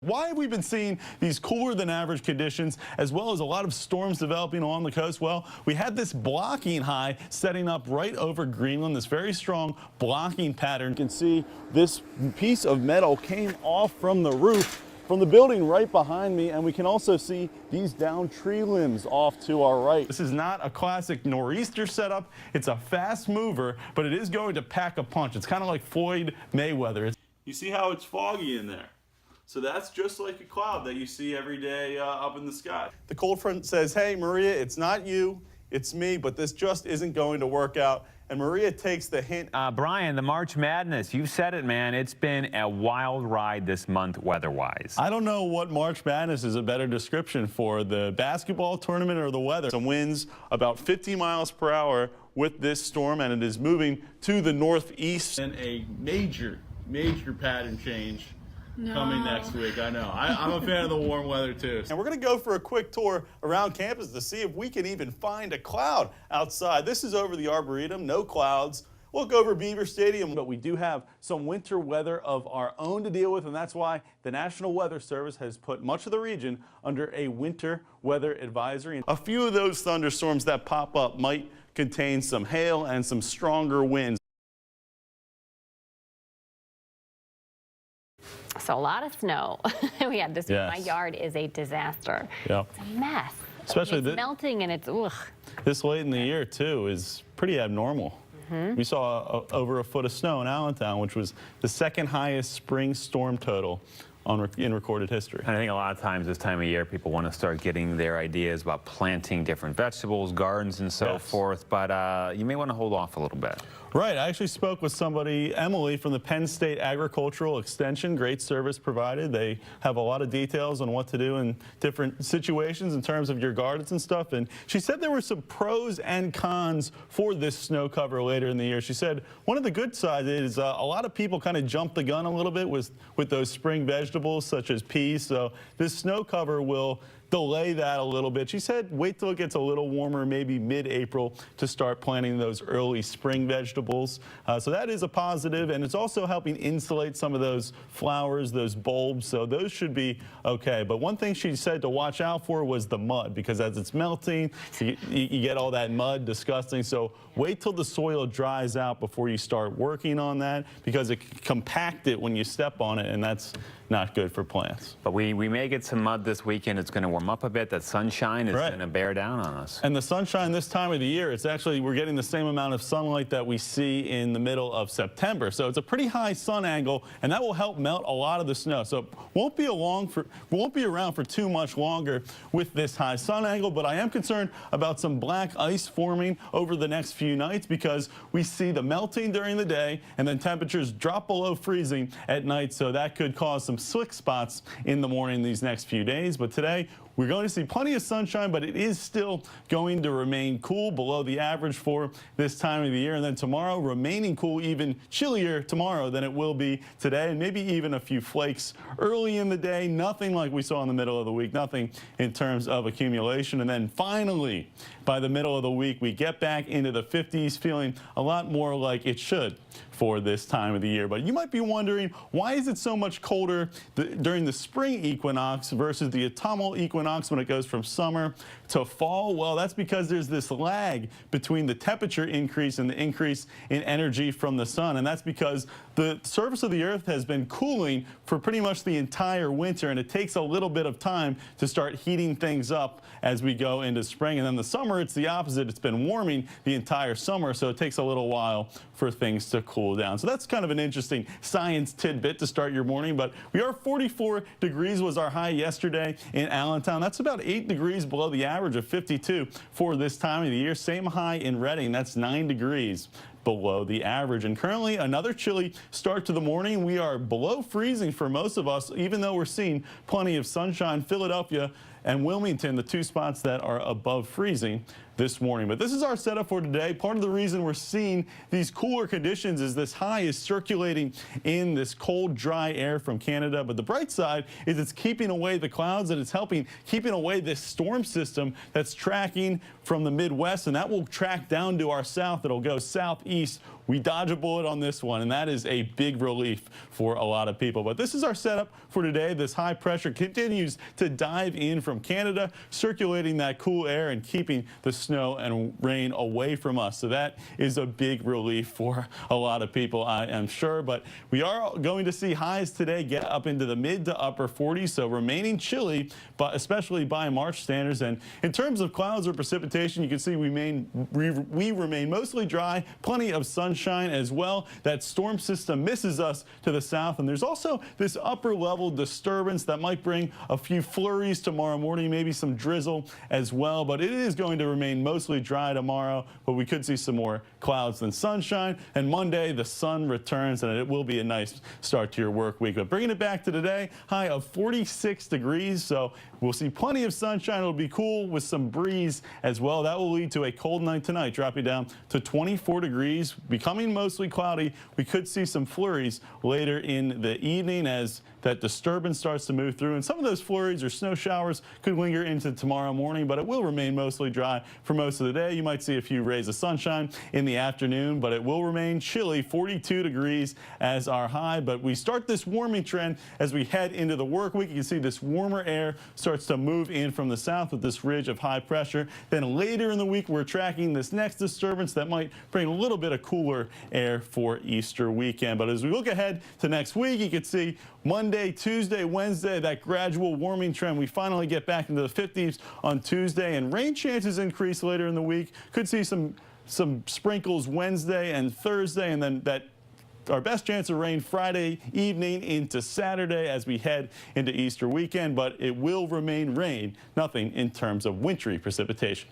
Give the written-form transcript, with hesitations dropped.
Why have we been seeing these cooler than average conditions as well as a lot of storms developing along the coast? Well, we had this blocking high setting up right over Greenland, this very strong blocking pattern. You can see this piece of metal came off from the roof from the building right behind me, and we can also see these downed tree limbs off to our right. This is not a classic nor'easter setup. It's a fast mover, but it is going to pack a punch. It's kind of like Floyd Mayweather. You see how it's foggy in there? So that's just like a cloud that you see every day up in the sky. The cold front says, hey, Maria, it's not you, it's me, but this just isn't going to work out. And Maria takes the hint. Brian, the March Madness, you said it, man. It's been a wild ride this month weather-wise. I don't know what March Madness is a better description for, the basketball tournament or the weather. Some winds about 50 miles per hour with this storm, and it is moving to the northeast. And a major pattern change. Coming next week, I know. I'm a fan of the warm weather, too. And we're going to go for a quick tour around campus to see if we can even find a cloud outside. This is over the Arboretum, no clouds. We'll look over Beaver Stadium, but we do have some winter weather of our own to deal with, and that's why the National Weather Service has put much of the region under a winter weather advisory. A few of those thunderstorms that pop up might contain some hail and some stronger winds. So a lot of snow. We had this. Yes. My yard is a disaster. Yep. It's a mess. Especially it's melting, and it's ugh. This late in the year too is pretty abnormal. We saw over a foot of snow in Allentown, which was the second highest spring storm total in recorded history. I think a lot of times this time of year people want to start getting their ideas about planting different vegetables, gardens, and so forth, but you may want to hold off a little bit. Right. I actually spoke with somebody, Emily, from the Penn State Agricultural Extension. Great service provided. They have a lot of details on what to do in different situations in terms of your gardens and stuff. And she said there were some pros and cons for this snow cover later in the year. She said one of the good sides is a lot of people kind of jump the gun a little bit with those spring vegetables such as peas. So this snow cover will delay that a little bit. She said wait till it gets a little warmer, maybe mid-April, to start planting those early spring vegetables. So that is a positive, and it's also helping insulate some of those flowers, those bulbs, so those should be okay. But one thing she said to watch out for was the mud, because as it's melting, you get all that mud, disgusting. So wait till the soil dries out before you start working on that, because it can compact it when you step on it, and that's not good for plants. But we may get some mud this weekend. It's going to warm up a bit. That sunshine is going to bear down on us. And the sunshine this time of the year, it's actually, we're getting the same amount of sunlight that we see in the middle of September. So it's a pretty high sun angle, and that will help melt a lot of the snow. So it won't be around for too much longer with this high sun angle, but I am concerned about some black ice forming over the next few nights, because we see the melting during the day and then temperatures drop below freezing at night. So that could cause some slick spots in the morning these next few days. But today we're going to see plenty of sunshine, but it is still going to remain cool, below the average for this time of the year. And then tomorrow, remaining cool, even chillier tomorrow than it will be today, and maybe even a few flakes early in the day. Nothing like we saw in the middle of the week, nothing in terms of accumulation. And then finally, by the middle of the week, we get back into the 50s, feeling a lot more like it should for this time of the year. But you might be wondering, why is it so much colder during the spring equinox versus the autumnal equinox when it goes from summer to fall? Well, that's because there's this lag between the temperature increase and the increase in energy from the sun. And that's because the surface of the earth has been cooling for pretty much the entire winter, and it takes a little bit of time to start heating things up as we go into spring. And then the summer, it's the opposite. It's been warming the entire summer, so it takes a little while for things to cool down. So that's kind of an interesting science tidbit to start your morning. But we are 44 degrees was our high yesterday in Allentown. That's about 8 degrees below the average of 52 for this time of the year. Same high in Reading. That's 9 degrees below the average. And currently another chilly start to the morning. We are below freezing for most of us, even though we're seeing plenty of sunshine. Philadelphia and Wilmington, the two spots that are above freezing. this morning. But this is our setup for today. Part of the reason we're seeing these cooler conditions is this high is circulating in this cold, dry air from Canada. But the bright side is it's keeping away the clouds, and it's keeping away this storm system that's tracking from the Midwest, and that will track down to our south. It'll go southeast. We dodge a bullet on this one, and that is a big relief for a lot of people. But this is our setup for today. This high pressure continues to dive in from Canada, circulating that cool air and keeping the snow and rain away from us. So that is a big relief for a lot of people, I am sure. But we are going to see highs today get up into the mid to upper 40s, so remaining chilly, but especially by March standards. And in terms of clouds or precipitation, you can see we remain mostly dry, plenty of sunshine as well. That storm system misses us to the south, and there's also this upper level disturbance that might bring a few flurries tomorrow morning, maybe some drizzle as well. But it is going to remain mostly dry tomorrow, but we could see some more clouds than sunshine. And Monday, the sun returns, and it will be a nice start to your work week. But bringing it back to today, high of 46 degrees, so we'll see plenty of sunshine. It'll be cool with some breeze as well. That will lead to a cold night tonight, dropping down to 24 degrees, becoming mostly cloudy. We could see some flurries later in the evening as that disturbance starts to move through, and some of those flurries or snow showers could linger into tomorrow morning, but it will remain mostly dry for most of the day. You might see a few rays of sunshine in the afternoon, but it will remain chilly, 42 degrees as our high. But we start this warming trend as we head into the work week. You can see this warmer air starts to move in from the south with this ridge of high pressure. Then later in the week, we're tracking this next disturbance that might bring a little bit of cooler air for Easter weekend. But as we look ahead to next week, you can see Monday, Tuesday, Wednesday, that gradual warming trend. We finally get back into the 50s on Tuesday, and rain chances increase later in the week. Could see some sprinkles Wednesday and Thursday, and then our best chance of rain Friday evening into Saturday as we head into Easter weekend. But it will remain rain, nothing in terms of wintry precipitation.